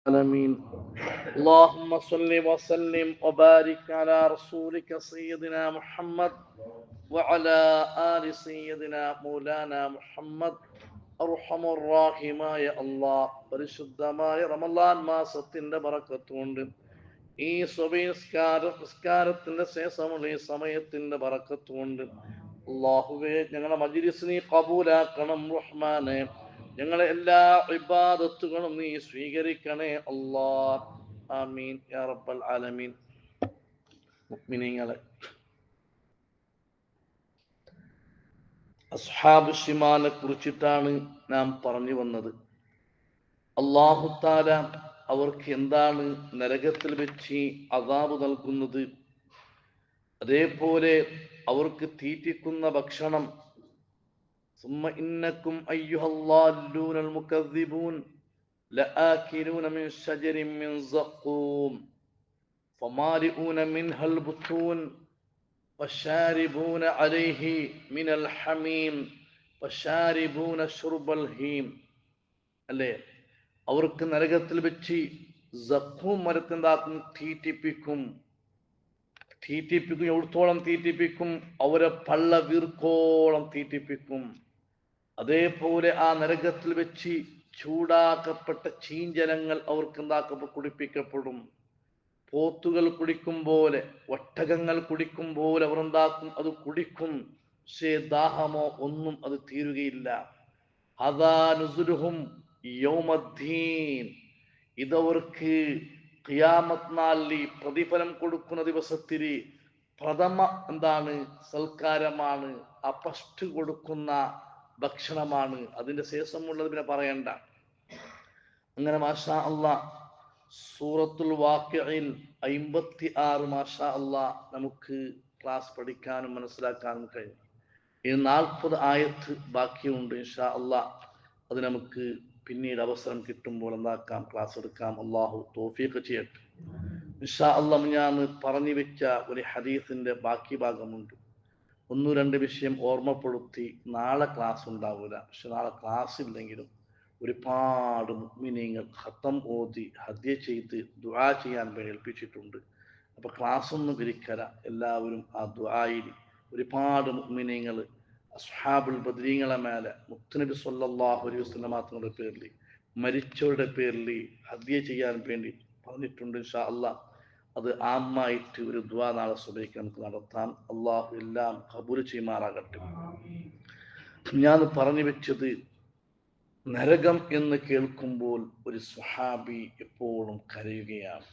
العالمين اللهم صل وسلم وبارك على رسولك سيدنا محمد وعلى آل سيدنا مولانا محمد അർഹമർ റഹീമായ അല്ലാഹ് പരിശുദ്ധമായ റമളാൻ മാസത്തിന്റെ ബറക്കത്ത് കൊണ്ട് ഈ നിസ്കാരത്തിന്റെ ശേഷമുള്ള ഈ സമയത്തിന്റെ ബറക്കത്ത് കൊണ്ട് അല്ലാഹുവേ ഞങ്ങളുടെ മജ്‌ലിസ് നീ ഖബൂലാക്കണം റഹ്മാനെ. ഞങ്ങളെ എല്ലാ ഇബാദത്തുകളും നീ സ്വീകരിക്കണേ അല്ലാഹ്. ആമീൻ യാ റബ്ബൽ ആലമീൻ. മുഅ്മിനീങ്ങളെ, അസ്ഹാബ് ശിമാലെ കുറിച്ചിട്ടാണ് നാം പറഞ്ഞു വന്നത്. അല്ലാഹു തആല അവർക്ക് എന്താണ് നരകത്തിൽ വെച്ച് അദാബ് നൽകുന്നത്, അതേപോലെ അവർക്ക് തീറ്റിക്കുന്ന ഭക്ഷണം. ثم إنكم أيها الضالون المكذبون لآكلون من شجر من زقوم فمالئون منها البطون فشاربون عليه من الحميم فشاربون شرب الهيم. അല്ലേ, അവർക്ക് നരകത്തിൽ വെച്ച് സഖൂം മരത്തിണ്ടാക്കും, തീറ്റിപ്പിക്കും. എവിടത്തോളം തീറ്റിപ്പിക്കും? അവരെ പള്ള വീർക്കോളം തീറ്റിപ്പിക്കും. അതേപോലെ ആ നരകത്തിൽ വെച്ച് ചൂടാക്കപ്പെട്ട ചീഞ്ചലങ്ങൾ അവർക്ക് കുടിപ്പിക്കപ്പെടും. പോത്തുകൾ കുടിക്കും പോലെ, ഒട്ടകങ്ങൾ കുടിക്കും പോലെ അവർ അത് കുടിക്കും. പക്ഷേ ദാഹമോ ഒന്നും അത് തീരുകയില്ല. അദാ നുസുലുഹും യൗമദ്ദീൻ. ഇതവർക്ക് ഖിയാമത്ത് നാളിൽ പ്രതിഫലം കൊടുക്കുന്ന ദിവസത്തിൽ പ്രഥമ സൽക്കാരമാണ്, ആ ഫസ്റ്റ് കൊടുക്കുന്ന ഭക്ഷണമാണ്. അതിന്റെ ശേഷമുള്ളത് പിന്നെ പറയണ്ട. അങ്ങനെ മാഷാ അല്ലാഹ് സൂറത്തുൽ വാഖിഅയിൽ 56 മാഷാ അല്ലാഹ് നമുക്ക് ക്ലാസ് പഠിക്കാനും മനസ്സിലാക്കാനും കഴിയും. ഇനി 40 ആയത്ത് ബാക്കിയുണ്ട്. ഇൻഷാ അല്ലാഹ് അത് നമുക്ക് പിന്നീട് അവസരം കിട്ടുമ്പോൾ ക്ലാസ് എടുക്കാം. അല്ലാഹു തൗഫീഖ് ചെയ്യട്ടെ. ഇൻഷാ അല്ലാഹ് ഞാൻ പറഞ്ഞു വെച്ച ഒരു ഹദീസിന്റെ ബാക്കി ഭാഗമുണ്ട്. 1-2 വിഷയം ഓർമ്മപ്പെടുത്തി. നാളെ ക്ലാസ് ഉണ്ടാവില്ല. പക്ഷെ നാളെ ക്ലാസ് ഇല്ലെങ്കിലും ഒരുപാട് മുഅ്മിനീങ്ങൾ ഖത്തം ഓതി ഹദിയ ചെയ്ത് ദുആ ചെയ്യാൻ വേണ്ടി ഏൽപ്പിച്ചിട്ടുണ്ട്. അപ്പൊ ക്ലാസ് ഒന്നും പിരിക്കല. എല്ലാവരും ആ ദുആയിൽ ഒരുപാട് മുഅ്മിനീങ്ങൾ അസ്ഹാബുൽ ബദ്രീങ്ങളെ മേലെ മുത്തുനബി സ്വല്ലല്ലാഹു അലൈഹി വസല്ലം തങ്ങളുടെ പേരിൽ, മരിച്ചവരുടെ പേരിൽ ഹദിയ ചെയ്യാൻ വേണ്ടി പറഞ്ഞിട്ടുണ്ട്. ഇൻഷാ അല്ലാഹ് അത് ആമായിട്ട് ഒരു ദുആ നാളെ സുബഹിക്ക് നമുക്ക് നടത്താം. അല്ലാഹു എല്ലാം ഖബൂൽ ചെയ്യുമാറാകട്ടെ. ഞാൻ പറഞ്ഞു വെച്ചത്, നരകം എന്ന് കേൾക്കുമ്പോൾ ഒരു സ്വഹാബി എപ്പോഴും കരയുകയാണ്.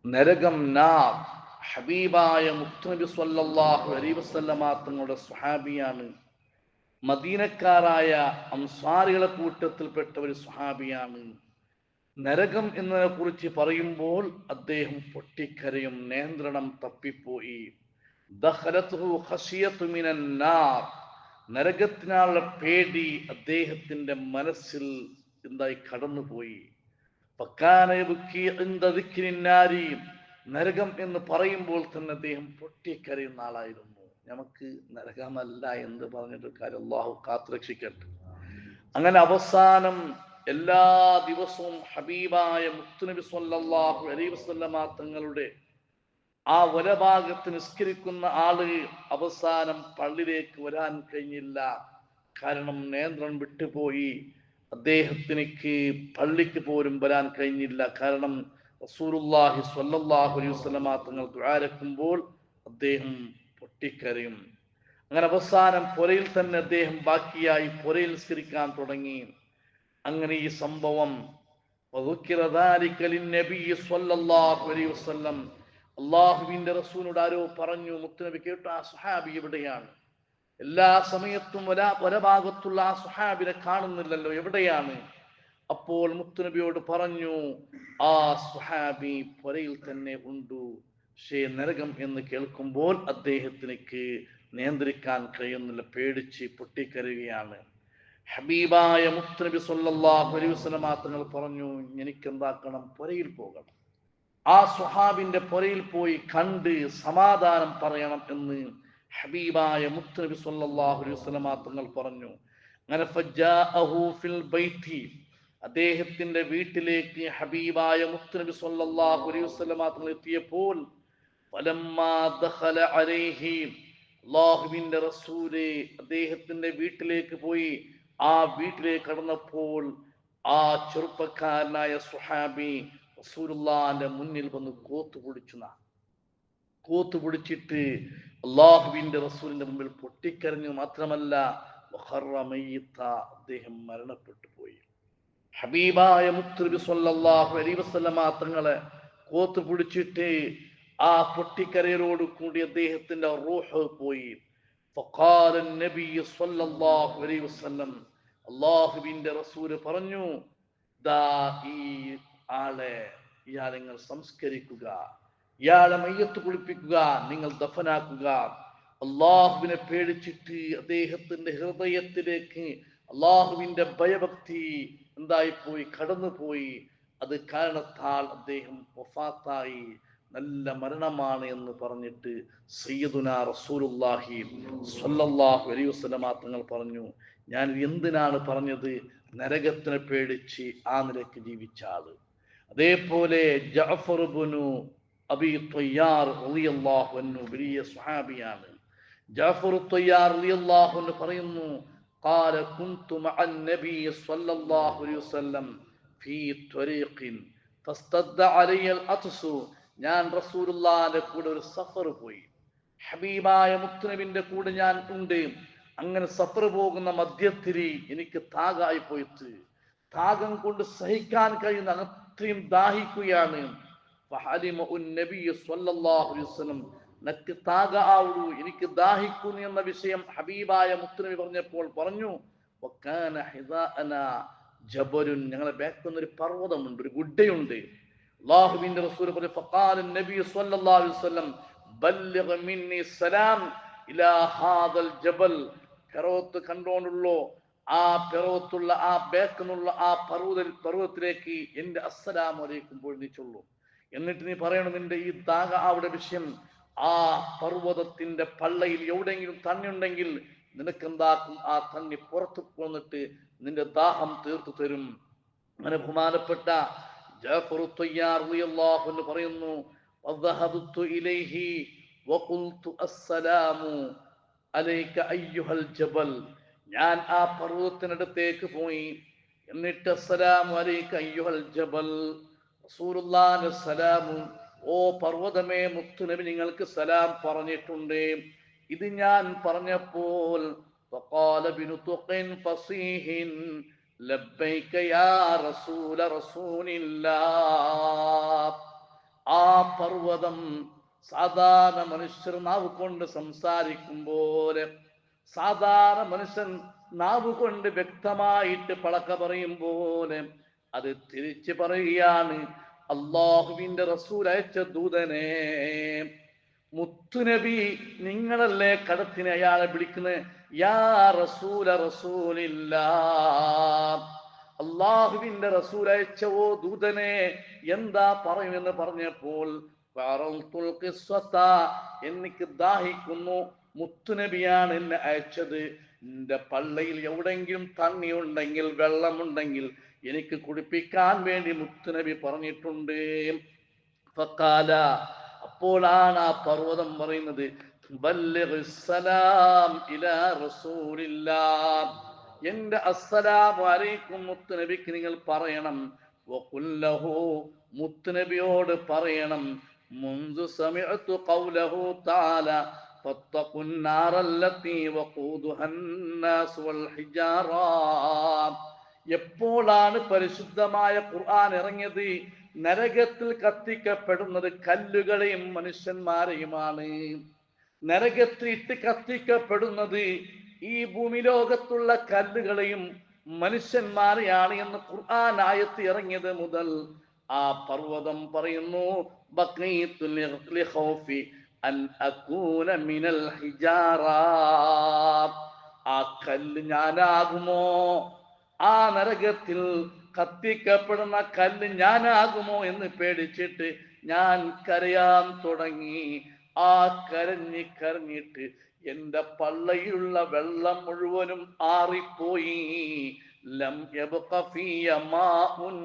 നരകം, നാർ. ഹബീബായ മുത്തുനബി സ്വല്ലല്ലാഹു അലൈഹി വസല്ലം തങ്ങളുടെ സ്വഹാബിയാണ്. മദീനക്കാരായ അൻസാരികളെ കൂട്ടത്തിൽപ്പെട്ട ഒരു സ്വഹാബിയാണ്. നരകം എന്നതിനെ കുറിച്ച് പറയുമ്പോൾ അദ്ദേഹം പൊട്ടിക്കരയും. നിയന്ത്രണം തപ്പിപ്പോയി. ദഖലതുഹു ഖശിയതു മിനൻ നാർ. നരകത്തിനുള്ള പേടി അദ്ദേഹത്തിന്റെ മനസ്സിൽ കടന്നുപോയി. നരകം എന്ന് പറയുമ്പോൾ തന്നെ അദ്ദേഹം പൊട്ടിക്കരയുന്ന ആളായിരുന്നു. നമുക്ക് നരകമല്ല എന്ന് പറഞ്ഞിട്ട് കാര്യം, അല്ലാഹു കാത്തുരക്ഷിക്കട്ടെ. അങ്ങനെ അവസാനം എല്ലാ ദിവസവും ഹബീബായ മുത്തുനബി സ്വല്ലല്ലാഹു അലൈഹി വസല്ലം തങ്ങളുടെ ആ വലഭാഗത്ത് നിസ്കരിക്കുന്ന ആള് അവസാനം പള്ളിയിലേക്ക് വരാൻ കഴിഞ്ഞില്ല. കാരണം നിയന്ത്രണം വിട്ടുപോയി. അദ്ദേഹത്തിനക്ക് പള്ളിക്ക് പോലും വരാൻ കഴിഞ്ഞില്ല. കാരണം റസൂലുള്ളാഹി സ്വല്ലല്ലാഹു അലൈഹി വസല്ലം തങ്ങൾ ദുആരക്കുമ്പോൾ അദ്ദേഹം പൊട്ടിക്കരയും. അങ്ങനെ അവസാനം പുരയിൽ തന്നെ അദ്ദേഹം ബാക്കിയായി പുരയിൽ നിസ്കരിക്കാൻ തുടങ്ങി. അങ്ങനെ ഈ സംഭവം അള്ളാഹുവിന്റെ റസൂലിനോട് ആരോ പറഞ്ഞു. മുത്തുനബി കേട്ടു, ആ സുഹാബി എവിടെയാണ്? എല്ലാ സമയത്തും ഒരഭാഗത്തുള്ള ആ സുഹാബിനെ കാണുന്നില്ലല്ലോ, എവിടെയാണ്? അപ്പോൾ മുത്തുനബിയോട് പറഞ്ഞു, ആ സുഹാബി പുരയിൽ തന്നെ ഉണ്ട്. പക്ഷേ നരകം എന്ന് കേൾക്കുമ്പോൾ അദ്ദേഹത്തിനക്ക് നിയന്ത്രിക്കാൻ കഴിയുന്നില്ല, പേടിച്ച് പൊട്ടിക്കരയുകയാണ്. ഹബീബായ മുത്തുനബി സ്വല്ലല്ലാഹു അലൈഹി വസല്ലം തങ്ങൾ പറഞ്ഞു, എനിക്ക് എന്താക്കണം? പുരയിൽ പോകണം. ആ സ്വഹാബിന്റെ പുരയിൽ പോയി കണ്ട് സമാധാനം പറയണം എന്ന് ഹബീബായ മുത്തുനബി സ്വല്ലല്ലാഹു അലൈഹി വസല്ലം തങ്ങൾ പറഞ്ഞു. അങ്ങനെ ഫജാഅഹു ഫിൽ ബൈത്തി. അദ്ദേഹത്തിന്റെ വീട്ടിലേക്ക് ഹബീബായ മുത്തുനബി സ്വല്ലല്ലാഹു അലൈഹി വസല്ലം തങ്ങൾ എത്തിയപ്പോൾ ഫലമ്മാ ദഖല അലൈഹി, അല്ലാഹുവിന്റെ റസൂല് അദ്ദേഹത്തിന്റെ വീട്ടിലേക്ക് പോയി. ആ വീട്ടിലേക്ക് കടന്നപ്പോൾ ആ ചെറുപ്പക്കാരനായ സ്വഹാബി റസൂലുള്ളാഹിന്റെ മുന്നിൽ വന്ന് കോത്തുപിടിച്ചിട്ട് അള്ളാഹുവിന്റെ റസൂലിന്റെ മുമ്പിൽ പൊട്ടിക്കരഞ്ഞു. മാത്രമല്ല അദ്ദേഹം മരണപ്പെട്ടു പോയി. ഹബീബായ മുത്തുനബി സ്വല്ലല്ലാഹു അലൈഹി വസല്ലമ തങ്ങളെ കോത്തുപിടിച്ചിട്ട് ആ പൊട്ടിക്കരയോട് കൂടി അദ്ദേഹത്തിന്റെ റൂഹ് പോയി. ഫഖാല നബി സ്വല്ലല്ലാഹു അലൈഹി വസല്ലം, അള്ളാഹുവിന്റെ റസൂല് പറഞ്ഞു, ദാ ഈ ഇയാളെ നിങ്ങൾ സംസ്കരിക്കുക, ഇയാളെ മയ്യത്ത് കുളിപ്പിക്കുക, നിങ്ങൾ ദഫനാക്കുക. അള്ളാഹുവിനെ പേടിച്ചിട്ട് അദ്ദേഹത്തിന്റെ ഹൃദയത്തിലേക്ക് അള്ളാഹുവിന്റെ ഭയഭക്തി എന്തായിപ്പോയി, കടന്നുപോയി. അത് കാരണത്താൽ അദ്ദേഹം വഫാത്തായി, നല്ല മരണമാണ് എന്ന് പറഞ്ഞിട്ട് സയ്യിദുനാ റസൂലുള്ളാഹി സ്വല്ലല്ലാഹു അലൈഹി വസല്ലം തങ്ങൾ പറഞ്ഞു, ഞാൻ എന്തിനാണ് പറഞ്ഞത്? നരകത്തിനെ പേടിച്ച് ആ നിലയ്ക്ക് ജീവിച്ച ആള്. അതേപോലെ ജഅഫർ ഇബ്നു അബീ ത്വയ്യാർ റളിയല്ലാഹു അൻഹു വലിയ സ്വഹാബിയാണ്. ജഅഫർ ത്വയ്യാർ റളിയല്ലാഹു അൻഹു പറയുന്നു, قال كنت مع النبي صلى الله عليه وسلم في طريق فاستد علي العطس. ഞാൻ റസൂലുള്ളാഹിന്റെ കൂടെ ഒരു സഫർ പോയി, ഹബീബായ മുത്തുനബിന്റെ കൂടെ ഞാൻ ഉണ്ട്. അങ്ങനെ സഫർ പോകുന്ന മധ്യത്തിൽ എനിക്ക് താഗായി പോയിട്ട്, താഗം കൊണ്ട് സഹിക്കാൻ കഴിയുന്ന അത്രയും ദാഹിക്കുകയാണ്. നക്ക് താഗാവൂ, എനിക്ക് ദാഹിക്കുന്നു എന്ന വിഷയം ഹബീബായ മുത്തുനബി പറഞ്ഞപ്പോൾ പറഞ്ഞു, ഞങ്ങളെ ബാക്കിൽ ഒരു പർവ്വതമുണ്ട്, ഒരു ഗുഡയുണ്ട്. അല്ലാഹുവിന്റെ റസൂൽ പറഞ്ഞു, ഫഖാല നബി സ്വല്ലല്ലാഹു അലൈഹി വസല്ലം ബല്ലിഗ് മിന്നി സലാം ഇലാ ഹാദൽ ജബൽ. പർവ്വത്ത് കണ്ടോണ്ടുള്ളോ, ആ പർവ്വത്തുള്ള ആ ബാക്കിനുള്ള ആ പർവ്വതത്തിലേക്ക് എന്റെ അസ്സലാമു അലൈക്കും പോയി നീ ചൊല്ലു. എന്നിട്ട് നീ പറയണം, നിന്റെ ഈ ദാഹയുടെ വിഷയം, ആ പർവ്വതത്തിന്റെ പള്ളയിൽ എവിടെയെങ്കിലും തണ്ണി ഉണ്ടെങ്കിൽ നിനക്കെന്താക്കും, ആ തണ്ണി പുറത്തു പോന്നിട്ട് നിന്റെ ദാഹം തീർത്തു തരും. അങ്ങനെ ബഹുമാനപ്പെട്ട ജഅഫർ ത്വയ്യാർ റളിയല്ലാഹു അൻഹു പറയുന്നു, വദഹബതു ഇലൈഹി വഖുൽതു അസ്സലാമു അലൈക അയ്യുഹൽ ജബൽ. ഞാൻ ആ പർവ്വതത്തിനടുത്തേക്ക് പോയി, എന്നിട്ട് അസ്സലാമു അലൈക അയ്യുഹൽ ജബൽ, റസൂലുള്ളാഹിന്റെ സലാമു, ഓ പർവ്വതമേ, മുത്തുനബി നിങ്ങൾക്ക് സലാം പറഞ്ഞിട്ടുണ്ട്. ഇത് ഞാൻ പറഞ്ഞപ്പോൾ ഫഖാല ബിനുതുഖിൻ ഫസീഹിൻ ലബ്ബൈക യാ റസൂല റസൂലില്ലാഹ്. ആ പർവ്വതം സാധാരണ മനുഷ്യർ നാവ് കൊണ്ട് സംസാരിക്കും പോലെ, സാധാരണ മനുഷ്യൻ നാവ് കൊണ്ട് വ്യക്തമായിട്ട് പളക്ക പറയും പോലെ അത് തിരിച്ചു പറയുകയാണ്, അള്ളാഹുവിന്റെ റസൂൽ അയച്ച ദൂതനെ, മുത്തുനബി നിങ്ങളല്ലേ കടത്തിനെ അയാളെ വിളിക്കുന്നത്, യാ റസൂല റസൂലില്ലാഹ്, അള്ളാഹുവിന്റെ റസൂൽ അയച്ച ഓ ദൂതനെ എന്താ പറയുമെന്ന് പറഞ്ഞപ്പോൾ എനിക്ക് ദാഹിക്കുന്നു, മുത്തുനബിയാണ് എന്നെ അയച്ചത്, എന്റെ പള്ളയിൽ എവിടെങ്കിലും തണ്ണി ഉണ്ടെങ്കിൽ, വെള്ളമുണ്ടെങ്കിൽ എനിക്ക് കുടിപ്പിക്കാൻ വേണ്ടി മുത്തുനബി പറഞ്ഞിട്ടുണ്ട്. ഫഖാല, അപ്പോഴാണ് ആ പർവ്വതം പറയുന്നത്, ബല്ലിഗ് സലാം ഇലാ റസൂലില്ലാഹ്, എന്റെ അസ്സലാമു അലൈക്കും മുത്തുനബിക്ക് നിങ്ങൾ പറയണം. വഖുല്ലഹു, മുത്തുനബിയോട് പറയണം, മുൻദു സമിഅതു ഖൗലഹു തആല ഫത്തഖുൻ നാറല്ലതി വഖൂദുഹൻ നാസ് വൽ ഹിജാറ. എപ്പോഴാണ് പരിശുദ്ധമായ ഖുർആൻ ഇറങ്ങിയത്? നരകത്തിൽ കത്തിക്കപ്പെടുന്നത് കല്ലുകളെയും മനുഷ്യന്മാരെയുമാണ്. നരകത്തിൽ ഇട്ട് കത്തിക്കപ്പെടുന്നത് ഈ ഭൂമി ലോകത്തുള്ള കല്ലുകളെയും മനുഷ്യന്മാരെയാണ് എന്ന് ഖുർആൻ ആയത്ത് ഇറങ്ങിയത് മുതൽ ആ പർവ്വതം പറയുന്നു, ബഖീതു ലിഖൗഫി അൻ അകൂന മിനൽ ഹിജാറ. ആ കല്ല് ഞാനാകുമോ? ആ നരകത്തിൽ കത്തിക്കപ്പെടുന്ന കല്ല് ഞാനാകുമോ എന്ന് പേടിച്ചിട്ട് ഞാൻ കരയാൻ തുടങ്ങി. ആ കരഞ്ഞിട്ട് എന്റെ പള്ളയിലുള്ള വെള്ളം മുഴുവനും ആറിപ്പോയി. ലം യബ്ഖ ഫിയ മാഉൻ,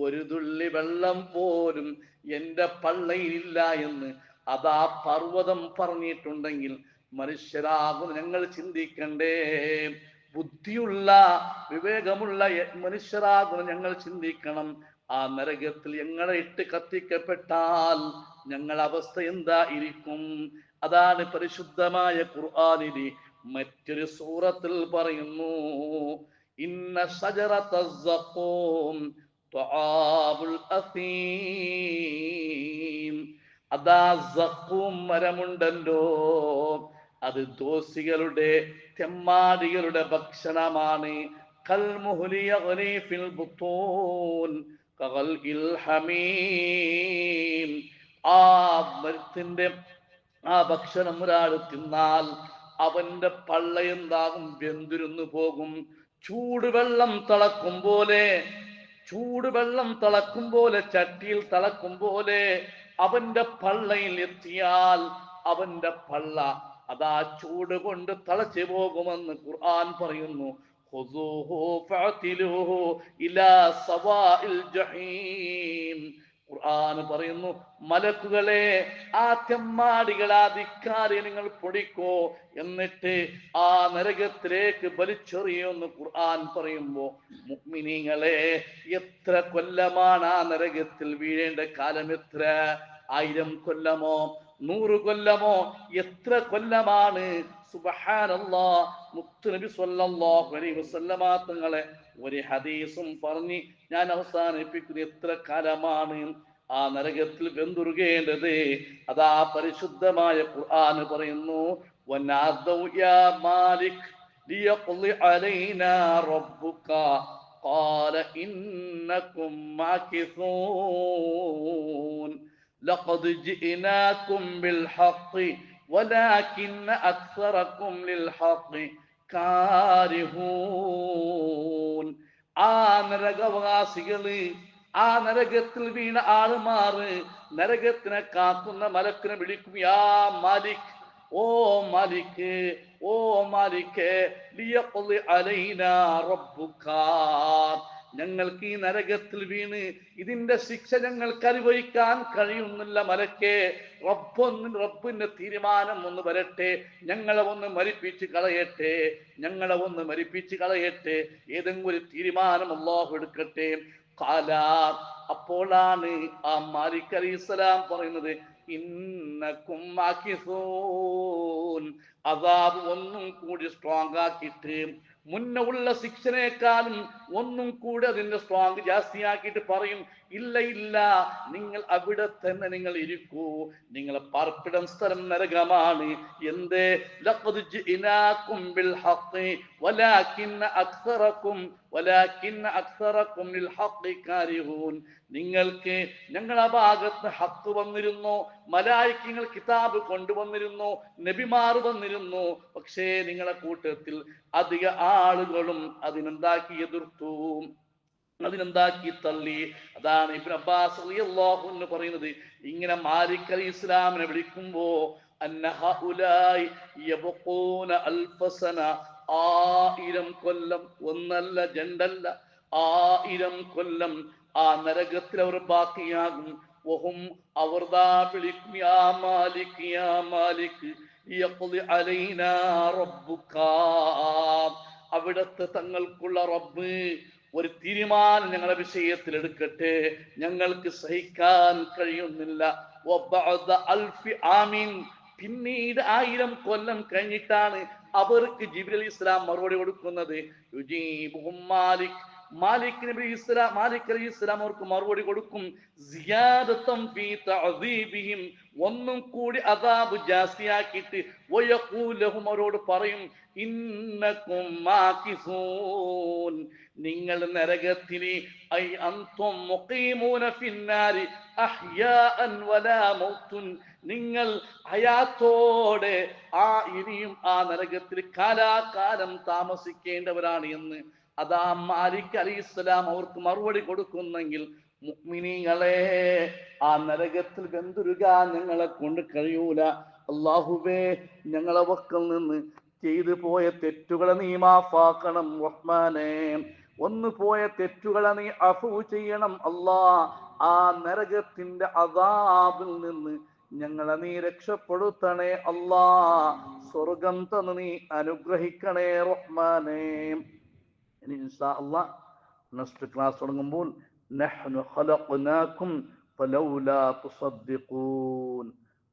ഒരു തുള്ളി വെള്ളം പോലും എന്റെ പള്ളയിലില്ല എന്ന് അതാ പർവ്വതം പറഞ്ഞിട്ടുണ്ടെങ്കിൽ മനുഷ്യരാകും ഞങ്ങൾ ചിന്തിക്കണ്ടേ? ബുദ്ധിയുള്ള വിവേകമുള്ള മനുഷ്യരാകും ഞങ്ങൾ ചിന്തിക്കണം. ആ നരകത്തിൽ ഞങ്ങളെ ഇട്ട് കത്തിക്കപ്പെട്ടാൽ ഞങ്ങളുടെ അവസ്ഥ എന്തായിരിക്കും? അതാണ് പരിശുദ്ധമായ ഖുർആനിലെ മറ്റൊരു സൂറത്തിൽ പറയുന്നു, ഇന്ന ശജറത്തസ് സഖൂം ത്വആബുൽ അസീം. അതാ സഖൂം മരമുണ്ടല്ലോ, അത് ദോസികളുടെ തെമ്മാടികളുടെ ഭക്ഷണമാണ്. കൽമുഹ്ലി യഗ്ലി ഫിൽ ബുത്തൂൻ കഗൽഇൽ ഹമീം. ആ മരത്തിന്റെ ആ ഭക്ഷണം ഒരാൾ തിന്നാൽ അവന്റെ പള്ള എന്താകും? വെന്തിരുന്നു പോകും. ചൂടുവെള്ളം തിളക്കും പോലെ, ചൂടുവെള്ളം തിളക്കും പോലെ, ചട്ടിയിൽ തിളക്കും പോലെ അവന്റെ പള്ളയിൽ എത്തിയാൽ അവന്റെ പള്ള അതാ ചൂട് കൊണ്ട് തിളച്ചു പോകുമെന്ന് ഖുർആൻ പറയുന്നു. ഖുദൂഹു ഫഅതിലൂഹു ഇലാ സവാഇൽ ജഹീം. ഖുർആൻ പറയുന്നു, മലക്കുകളെ, ആ തെമ്മാടികളെ, ആ ധിക്കാരെ നിങ്ങൾ പൊടിക്കോ, എന്നിട്ട് ആ നരകത്തിലേക്ക് വലിച്ചെറിയുമെന്ന് ഖുർആൻ പറയുമ്പോ, മുഅ്മിനീങ്ങളെ, എത്ര കൊല്ലമാണ് ആ നരകത്തിൽ വീഴേണ്ട കാലം? എത്ര? 1000 കൊല്ലമോ 100 കൊല്ലമോ? എത്ര കൊല്ലമാണ്? സുബ്ഹാനല്ലാഹ്. മുത്തുനബി സ്വല്ലല്ലാഹു അലൈഹി വസല്ലമ തങ്ങളെ ഒരു ഹദീസും പറഞ്ഞ് ഞാൻ അവസാനിപ്പിക്കുന്നത്, എത്ര കാലമാണ് ആ നരകത്തിൽ വെന്തുരുകേണ്ടത്? അതാ പരിശുദ്ധമായ ഖുർആൻ പറയുന്നു, വനാദൗ യാ മാലിക് ലിയഖ്ളി അലൈനാ റബ്ബുക ഖാല ഇന്നകും മാകിസൂൻ ലഖദ് ജിഇനാകും ബിൽ ഹഖ് വലാകിന്ന അക്സറകും ലിൽ ഹഖ് കാരിഹൂൻ. ആ നരകവാസികള്, ആ നരകത്തിൽ വീണ ആളുമാറ് നരകത്തിനെ കാക്കുന്ന മലക്കിനെ വിളിക്കും, യാ മാലിക്, ഓ മാലിക്, ഓ മാലിക്, ലിയഖ്ളി അലൈനാ റബ്ബുക, ഞങ്ങൾക്ക് ഈ നരകത്തിൽ വീണ് ഇതിന്റെ ശിക്ഷ ഞങ്ങൾക്ക് അനുഭവിക്കാൻ കഴിയുന്നില്ല മലക്കേ. റബ്ബിന്റെ തീരുമാനം ഒന്ന് വരട്ടെ, ഞങ്ങളെ ഒന്ന് മരിപ്പിച്ച് കളയട്ടെ, ഞങ്ങളെ ഒന്ന് മരിപ്പിച്ച് കളയട്ടെ, ഏതെങ്കിലും ഒരു തീരുമാനം അല്ലാഹു എടുക്കട്ടെ. ഖാല, അപ്പോഴാണ് ആ മാലിക് അലൈഹിസ്സലാം പറയുന്നത്, ഇന്നകും മാകിസൂൻ. അദാബ് ഒന്നും കൂടി സ്ട്രോങ് ആക്കിയിട്ട്, മുന്നേ ഉള്ള ശിക്ഷനേക്കാളും ഒന്നും കൂടി അതിന്റെ സ്ട്രോങ് ജാസ്തിയാക്കിയിട്ട് പറയും, ഇല്ല ഇല്ല, നിങ്ങൾ അവിടെ തന്നെ നിങ്ങൾ ഇരിക്കൂ, നിങ്ങളെ പാർപ്പിടം സ്ഥലം നരകമാണ്. എന്തേ? ലഖദ് ജിഇനാകും ബിൽ ഹഖ് വലാകിന്ന അക്സറകും ലിൽ ഹഖ് കാരിഹൂൻ. നിങ്ങൾക്ക് ഞങ്ങളുടെ ഭാഗത്ത് ഹഖ് വന്നിരുന്നു, മലായികകൾ കിതാബ് കൊണ്ടുവന്നിരുന്നു, നബിമാർ വന്നിരുന്നു, പക്ഷേ നിങ്ങളുടെ കൂട്ടത്തിൽ അധിക ആളുകളും അതിനെന്താക്കി എതിർത്തു, അതിനെന്താക്കി തള്ളി. അതാണ് ഇബ്നു അബ്ബാസ് റളിയല്ലാഹു അൻഹു പറയുന്നത്, ഇങ്ങനെ മാലിക് അലൈഹി ഇസ്ലാമിനെ വിളിക്കുമ്പോ, അന്ന ഹഉലായി യബ്ഖൂന അൽഫ സന, 1000 കൊല്ലം, ഒന്നല്ല രണ്ടല്ല, 1000 കൊല്ലം ആ നരകത്തിൽ അവർ ബാക്കിയാകും. വഹും, അവർ ദാ വിളിക്കും, യാ മാലിക്, യാ മാലിക് യഖ്ളി അലൈനാ റബ്ബുക, അവിടുത്തെ തങ്ങൾക്കുള്ള റബ്ബ് ഒരു തീരുമാനം ഞങ്ങളുടെ വിഷയത്തിൽ എടുക്കട്ടെ, ഞങ്ങൾക്ക് സഹിക്കാൻ കഴിയുന്നില്ല. വബഅദ അൽഫി ആമിൻ, പിന്നീട് 1000 കൊല്ലം കഴിഞ്ഞിട്ടാണ് അവർക്ക് ജിബ്രീൽ അലൈഹിസ്സലാം മറുപടി കൊടുക്കുന്നത്. യുജീബുഹും മാലിക്, മാലിക് അലൈഹി ഇസ്ലാം അവർക്ക് മറുപടി കൊടുക്കും. സിയാദതൻ ഫീ തഅദീബിഹിം, ഒന്നും കൂടി അദാബ് ജാസ്തിയാക്കിയിട്ട്, വയഖൂലഹും, അവരോട് പറയും, ഇന്നകും മാകിസൂൻ, നിങ്ങൾ നരകത്തിൽ, ഐ അൻതും മുഖീമൂന ഫിന്നാരി അഹ്യാഅൻ വലാ മൗതുൻ, നിങ്ങൾ ഹയാത്തോടെ ഇനിയും ആ നരകത്തിൽ കാലാകാലം താമസിക്കേണ്ടവരാണ് എന്ന് അതാ മാലിക് അലൈഹിസ്സലാം അവർക്ക് മറുപടി കൊടുക്കുന്നെങ്കിൽ, മുഅ്മിനീങ്ങളെ, ആ നരകത്തിൽ വെന്തുരുകാൻ ഞങ്ങളെ കൊണ്ട് കഴിയൂല. അല്ലാഹുവേ, ഞങ്ങളെ വക്കൽ നിന്ന് ചെയ്തു പോയ തെറ്റുകളെ നീ മാഫാക്കണം റഹ്മാനെ. വന്നു പോയ തെറ്റുകളെ നീ അഫു ചെയ്യണം അല്ലാ. ആ നരകത്തിന്റെ അദാബിൽ നിന്ന് ഞങ്ങളെ നീ രക്ഷപ്പെടുത്തണേ അല്ലാ. സ്വർഗം തന്ന് നീ അനുഗ്രഹിക്കണേ റഹ്മാനെ. ഇനി ഇൻഷാ അല്ലാഹ് നെക്സ്റ്റ് ക്ലാസ് തുടങ്ങുമ്പോൾ നഹ്നു ഖലഖനാകും ഫലൗലാ തുസദ്ദിഖൂൻ,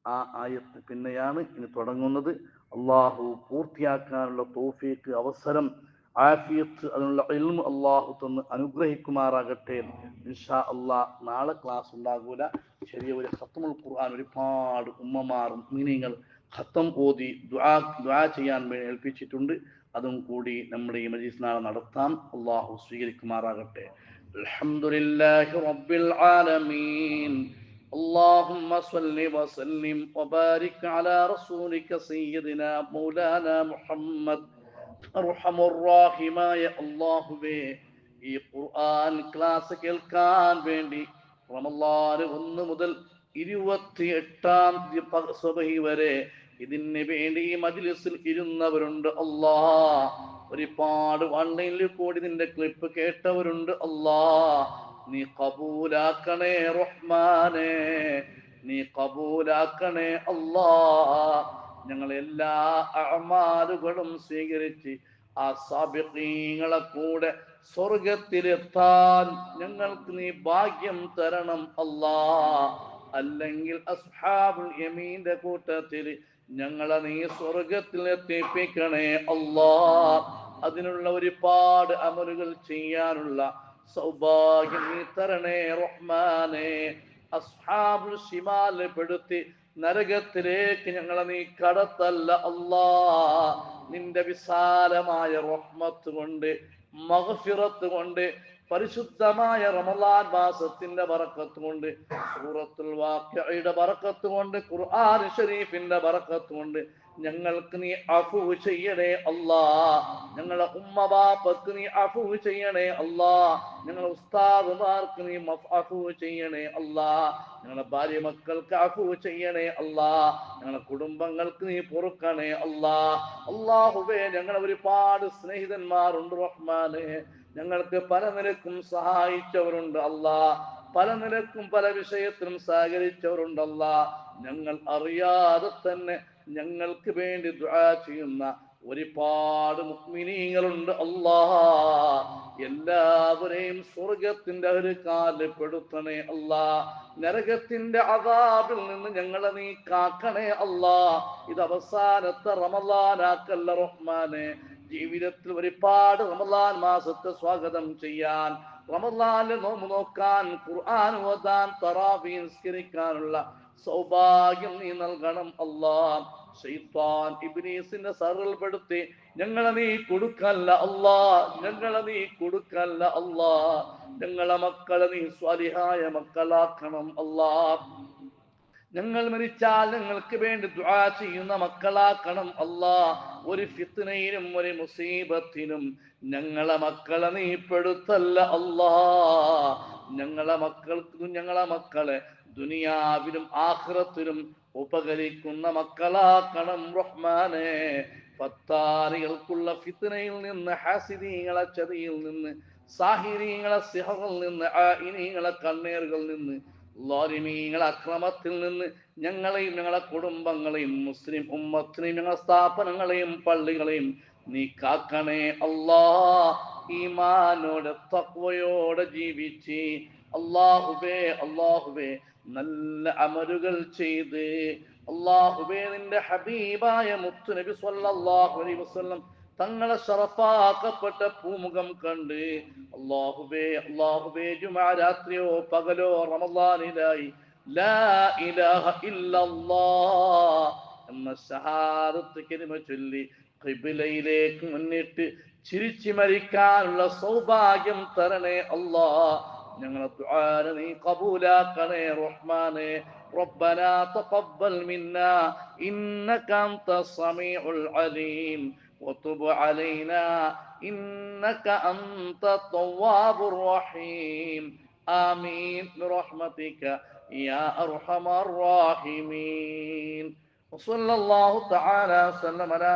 ആ ആയത്ത് പിന്നെയാണ് ഇനി തുടങ്ങുന്നത്. അള്ളാഹു പൂർത്തിയാക്കാനുള്ള തൗഫീഖ്, അവസരം, ആഫിയത്ത്, അതിനുള്ള ഇൽമ് അള്ളാഹു തന്ന് അനുഗ്രഹിക്കുമാറാകട്ടെ. ഇൻഷാ അള്ളാഹ് നാളെ ക്ലാസ് ഉണ്ടാകൂല. ചെറിയ ഒരു ഖത്മുൽ ഖുർആൻ ഒരുപാട് ഉമ്മമാർ മുഅ്മിനീങ്ങൾ ഖത്തം ഓതി ദുആ ചെയ്യാൻ വേണ്ടി ഏൽപ്പിച്ചിട്ടുണ്ട്. അതും കൂടി നമ്മുടെ ഈ മജ്ലിസ് നാളെ നടത്താം. അള്ളാഹു സ്വീകരിക്കുമാറാകട്ടെ. അൽഹംദുലില്ലാഹി റബ്ബിൽ ആലമീൻ. اللهم صل وسلم وبارك على رسولك سيدنا مولانا محمد. അർഹമുർറാഹിമായ അല്ലാഹുവേ, ഈ ഖുർആൻ ക്ലാസ് കേൾക്കാൻ വേണ്ടി റമളാൻ 1 മുതൽ 28-ാം തീയതി സുബഹി വരെ ഇതിന് വേണ്ടി ഈ മജ്ലിസിൽ ഇരുന്നവരുണ്ട് അല്ലാ. ഒരുപാട് ഓൺലൈനിൽ കൂടി നിന്റെ ക്ലിപ്പ് കേട്ടവരുണ്ട് അല്ലാ. നീ കബൂലാക്കണേ റഹ്മാനെ, നീ കബൂലാക്കണേ അല്ലാ. ഞങ്ങളെല്ലാ അഅമാലുകളും സ്വീകരിച്ച് ആ സാബിഖീങ്ങളെ കൂടെ സ്വർഗത്തിലെത്താൻ ഞങ്ങൾക്ക് നീ ഭാഗ്യം തരണം അല്ലാ. അല്ലെങ്കിൽ അസ്ഹാബുൽ യമീന്റെ കൂട്ടത്തിൽ ഞങ്ങളെ നീ സ്വർഗത്തിൽ എത്തിപ്പിക്കണേ അല്ലാ. അതിനുള്ള ഒരുപാട് അമലുകൾ ചെയ്യാനുള്ള സൗഭാഗ്യം നീ തരണേ റഹ്മാനെ. അസ്ഹാബുൽ ശിമാലിൽ പെടുത്തി നരകത്തിലേക്ക് ഞങ്ങളെ നീ കടത്തല്ല അല്ലാ. നിന്റെ വിശാലമായ റഹ്മത്ത് കൊണ്ട്, മഗ്ഫിറത്ത് കൊണ്ട്, പരിശുദ്ധമായ റമളാൻ മാസത്തിന്റെ ബറക്കത്ത് കൊണ്ട്, സൂറത്തുൽ വാഖിഅയുടെ ബറക്കത്ത് കൊണ്ട്, ഖുർആൻ ശരീഫിന്റെ ബറക്കത്ത് കൊണ്ട് ഞങ്ങൾക്ക് നീ അഫു ചെയ്യണേ അല്ലാ. ഞങ്ങളെ ഉമ്മ ബാപ്പക്ക് നീ അഫു ചെയ്യണേ അല്ലാ. ഞങ്ങളെ ഉസ്താദുമാർക്ക് നീ അഫു ചെയ്യണേ അല്ലാ. ഞങ്ങളെ ഭാര്യ മക്കൾക്ക് അഫു ചെയ്യണേ അല്ലാ. ഞങ്ങളെ കുടുംബങ്ങൾക്ക് നീ പൊറുക്കണേ അല്ലാ. അല്ലാഹുവേ, ഞങ്ങളെ ഒരുപാട് സ്നേഹിതന്മാരുണ്ട് റഹ്മാനെ. ഞങ്ങൾക്ക് പല നിലക്കും സഹായിച്ചവരുണ്ട് അല്ലാ. പല നിലക്കും പല വിഷയത്തിലും സഹകരിച്ചവരുണ്ട് അല്ലാ. ഞങ്ങൾ അറിയാതെ തന്നെ ഞങ്ങൾക്ക് വേണ്ടി ദുആ ചെയ്യുന്ന ഒരുപാട് മുഅ്മിനീങ്ങളുണ്ട് അല്ലാ. എല്ലാവരെയും സ്വർഗത്തിന്റെ ഒരു കാലിൽ പെടുത്തണേ അല്ലാ. നരകത്തിന്റെ അദാബിൽ നിന്ന് ഞങ്ങളെ നീ കാക്കണേ അല്ലാ. ഇത് അവസാനത്തെ റമളാനാക്കല്ല റഹ്മാനെ. ജീവിതത്തിൽ ഒരുപാട് റമളാൻ മാസത്തെ സ്വാഗതം ചെയ്യാൻ, റമളാനിൽ നോമ്പ് നോക്കാൻ, ഖുർആൻ ഓതാൻ, തറാവീഹ് നിസ്കരിക്കാനുള്ള സൗഭാഗ്യം നീ നൽകണം അല്ലാ. ശൈത്താൻ ഇബ്ലീസിന്റെ സറിൽപ്പെടുത്തി ഞങ്ങളെ നീ കൊടുക്കല്ല അല്ലാ. ഞങ്ങളെ നീ കൊടുക്കല്ല അല്ലാ. ഞങ്ങളെ മക്കളെ നീ സ്വാലിഹായ മക്കളാക്കണം അല്ലാ. ഞങ്ങൾ മരിച്ചാൽ ഞങ്ങൾക്ക് വേണ്ടി ദുആ ചെയ്യുന്ന മക്കളാക്കണം അല്ലാ. ഒരു ഫിത്നയിലും ഒരു മുസീബത്തിനും ഞങ്ങളെ മക്കളെ നീ പെടുത്തല്ല അല്ലാ. ഞങ്ങളെ മക്കളെ ദുനിയാവിലും ആഖിറത്തിലും ഉപകരിക്കുന്ന മക്കളാക്കണം റഹ്മാനെ. ഫത്താരികൾക്കുള്ള ഫിത്നയിൽ നിന്ന്, ഹാസിദീങ്ങളെ ചതിയിൽ നിന്ന്, സാഹിരീങ്ങളെ സിഹറിൽ നിന്ന്, ആയിനീങ്ങളെ കണ്ണീറുകളിൽ നിന്ന്, ളാലിമീങ്ങളെ അക്രമത്തിൽ നിന്ന് ഞങ്ങളെയും ഞങ്ങളെ കുടുംബങ്ങളെയും മുസ്ലിം ഉമ്മത്തിനെയും ഞങ്ങളുടെ സ്ഥാപനങ്ങളെയും പള്ളികളെയും നീ കാക്കണേ അല്ലാ. ഈമാനോടെ തഖ്വയോടെ ജീവിച്ച് അല്ലാഹുവേ നല്ല അമലുകൾ ചെയ്ത് അല്ലാഹുവേ നിന്റെ ഹബീബായ മുത്തു നബി സ്വല്ലല്ലാഹു അലൈഹി വസല്ലം തങ്ങളെ ശറഫാക്കപ്പെട്ട പൂമുഖം കണ്ട് അല്ലാഹുവേ ജുമാ രാത്രിയോ പകലോ റമളാനിലായി ലാ ഇലാഹ ഇല്ലല്ലാഹ് എന്ന ഷഹാദത്ത് കലിമ ചൊല്ലി ഖിബ്ലയിലേക്ക് മുന്നിട്ട് ചിരിച്ചു മരിക്കാനുള്ള സൗഭാഗ്യം തരണേ അല്ലാ. ഞങ്ങളെ ദുആ നീ ഖബൂലാക്കണേ റഹ്മാനെ. ربنا تقبل منا إنك أنت السميع العليم وتب علينا إنك أنت التواب الرحيم آمين برحمتك يا أرحم الراحمين. وصلى الله تعالى وسلم على